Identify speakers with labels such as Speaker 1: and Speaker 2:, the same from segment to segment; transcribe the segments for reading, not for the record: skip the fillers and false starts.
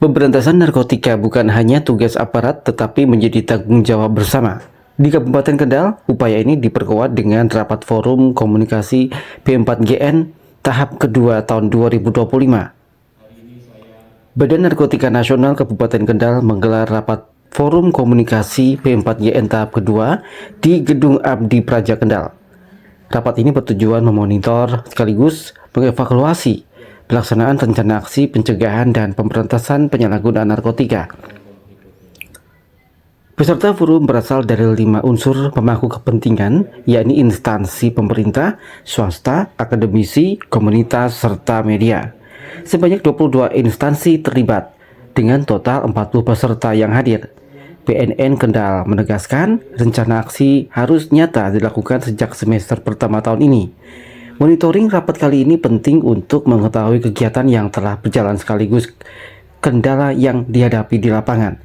Speaker 1: Pemberantasan narkotika bukan hanya tugas aparat tetapi menjadi tanggung jawab bersama. Di Kabupaten Kendal, upaya ini diperkuat dengan rapat forum komunikasi P4GN tahap kedua tahun 2025. Badan Narkotika Nasional Kabupaten Kendal menggelar rapat forum komunikasi P4GN tahap kedua di Gedung Abdi Praja Kendal. Rapat ini bertujuan memonitor sekaligus mengevaluasi pelaksanaan rencana aksi pencegahan dan pemberantasan penyalahgunaan narkotika. Peserta forum berasal dari 5 unsur pemangku kepentingan, yakni instansi pemerintah, swasta, akademisi, komunitas, serta media. Sebanyak 22 instansi terlibat, dengan total 40 peserta yang hadir. BNN Kendal menegaskan rencana aksi harus nyata dilakukan sejak semester pertama tahun ini. Monitoring rapat kali ini penting untuk mengetahui kegiatan yang telah berjalan sekaligus kendala yang dihadapi di lapangan.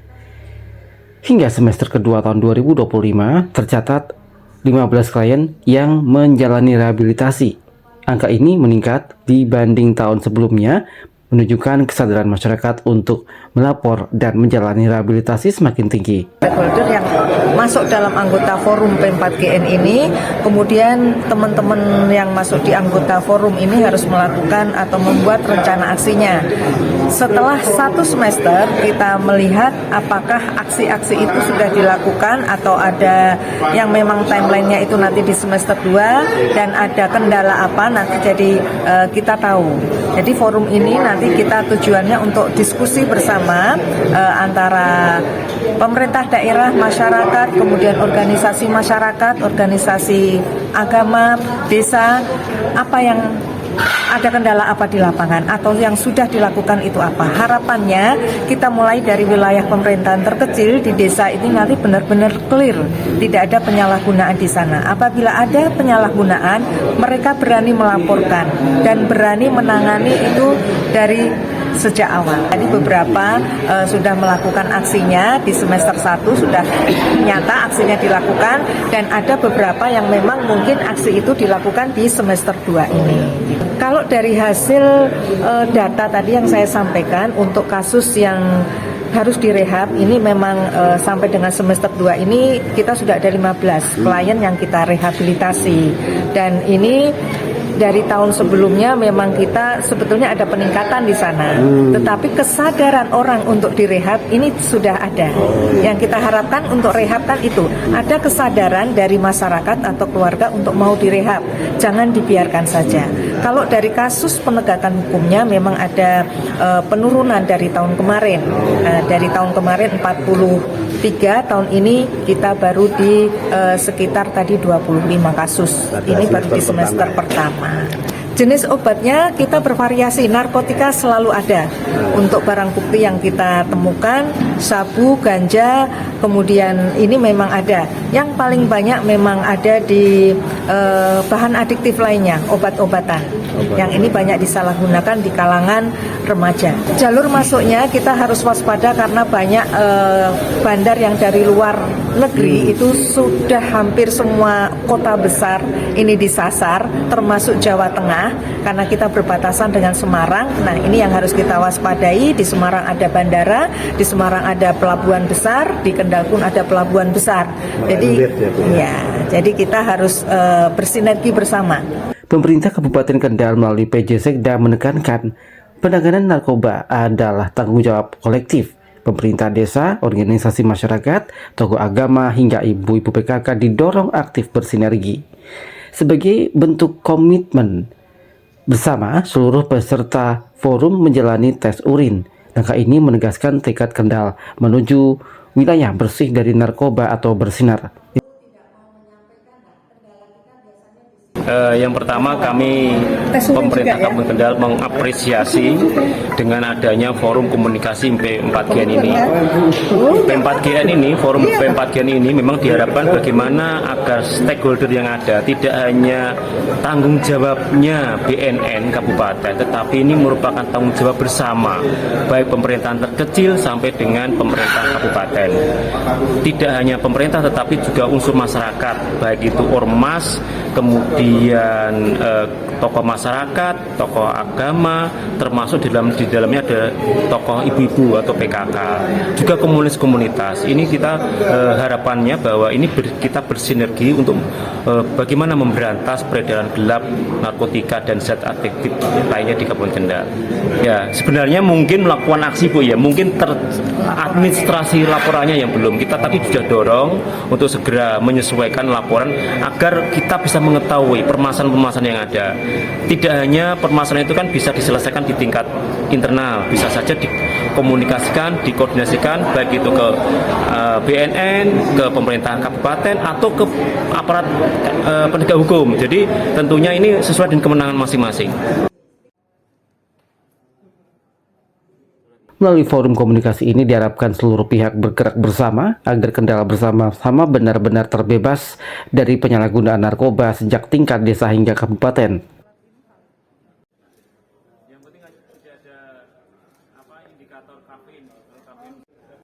Speaker 1: Hingga semester kedua tahun 2025 tercatat 15 klien yang menjalani rehabilitasi. Angka ini meningkat dibanding tahun sebelumnya, menunjukkan kesadaran masyarakat untuk melapor dan menjalani rehabilitasi semakin tinggi.
Speaker 2: Stakeholder yang masuk dalam anggota forum P4GN ini, kemudian teman-teman yang masuk di anggota forum ini harus melakukan atau membuat rencana aksinya. Setelah 1 semester kita melihat apakah aksi-aksi itu sudah dilakukan atau ada yang memang timelinenya itu nanti di semester 2 dan ada kendala apa nanti jadi kita tahu. Jadi forum ini nanti kita tujuannya untuk diskusi bersama antara pemerintah daerah, masyarakat, kemudian organisasi masyarakat, organisasi agama, desa, apa yang ada kendala apa di lapangan atau yang sudah dilakukan itu apa. Harapannya kita mulai dari wilayah pemerintahan terkecil di desa ini nanti benar-benar clear, tidak ada penyalahgunaan di sana. Apabila ada penyalahgunaan, mereka berani melaporkan dan berani menangani itu dari sejak awal. Tadi beberapa sudah melakukan aksinya di semester 1 sudah nyata aksinya dilakukan dan ada beberapa yang memang mungkin aksi itu dilakukan di semester 2 ini. Kalau dari hasil data tadi yang saya sampaikan untuk kasus yang harus direhab ini memang sampai dengan semester 2 ini kita sudah ada 15 klien yang kita rehabilitasi dan ini dari tahun sebelumnya memang kita sebetulnya ada peningkatan di sana, tetapi kesadaran orang untuk direhab ini sudah ada. Yang kita harapkan untuk rehab kan itu ada kesadaran dari masyarakat atau keluarga untuk mau direhab, jangan dibiarkan saja. Kalau dari kasus penegakan hukumnya memang ada penurunan dari tahun kemarin, dari tahun kemarin 43, tahun ini kita baru di sekitar tadi 25 kasus. Ini baru di semester pertama. Jenis obatnya kita bervariasi, narkotika selalu ada. Untuk barang bukti yang kita temukan, sabu, ganja, kemudian ini memang ada. Yang paling banyak memang ada di bahan adiktif lainnya, obat-obatan. Yang ini banyak disalahgunakan di kalangan remaja. Jalur masuknya kita harus waspada karena banyak bandar yang dari luar negeri itu sudah hampir semua kota besar ini disasar, termasuk Jawa Tengah. Karena kita berbatasan dengan Semarang, nah ini yang harus kita waspadai. Di Semarang ada bandara, di Semarang ada pelabuhan besar, di Kendal pun ada pelabuhan besar. Jadi kita harus bersinergi bersama.
Speaker 1: Pemerintah Kabupaten Kendal melalui PJ Sekda menekankan penanganan narkoba adalah tanggung jawab kolektif. Pemerintah desa, organisasi masyarakat, tokoh agama, hingga ibu-ibu PKK didorong aktif bersinergi. Sebagai bentuk komitmen bersama, seluruh peserta forum menjalani tes urin. Langkah ini menegaskan tekad Kendal menuju wilayah bersih dari narkoba atau bersinar.
Speaker 3: Yang pertama kami pemerintah Kabupaten Kendal mengapresiasi dengan adanya forum komunikasi P4GN ini. P4GN ini, forum P4GN ini memang diharapkan bagaimana agar stakeholder yang ada tidak hanya tanggung jawabnya BNN Kabupaten, tetapi ini merupakan tanggung jawab bersama, baik pemerintahan terkecil sampai dengan pemerintah Kabupaten. Tidak hanya pemerintah tetapi juga unsur masyarakat, baik itu ormas, kemudian tokoh masyarakat, tokoh agama, termasuk di dalamnya ada tokoh ibu-ibu atau PKK, juga komunitas. Ini kita harapannya bahwa ini kita bersinergi untuk bagaimana memberantas peredaran gelap narkotika dan zat adiktif lainnya di Kabupaten Kendal. Ya, sebenarnya mungkin melakukan aksi Bu ya, mungkin administrasi laporannya yang belum kita, tapi sudah dorong untuk segera menyesuaikan laporan agar kita bisa mengetahui permasalahan-permasalahan yang ada. Tidak hanya permasalahan itu kan bisa diselesaikan di tingkat internal, bisa saja dikomunikasikan, dikoordinasikan baik itu ke BNN, ke pemerintahan kabupaten atau ke aparat penegak hukum. Jadi tentunya ini sesuai dengan kewenangan masing-masing.
Speaker 1: Melalui forum komunikasi ini diharapkan seluruh pihak bergerak bersama agar Kendal bersama-sama benar-benar terbebas dari penyalahgunaan narkoba sejak tingkat desa hingga kabupaten.
Speaker 3: Yang penting tidak ada indikator kafein.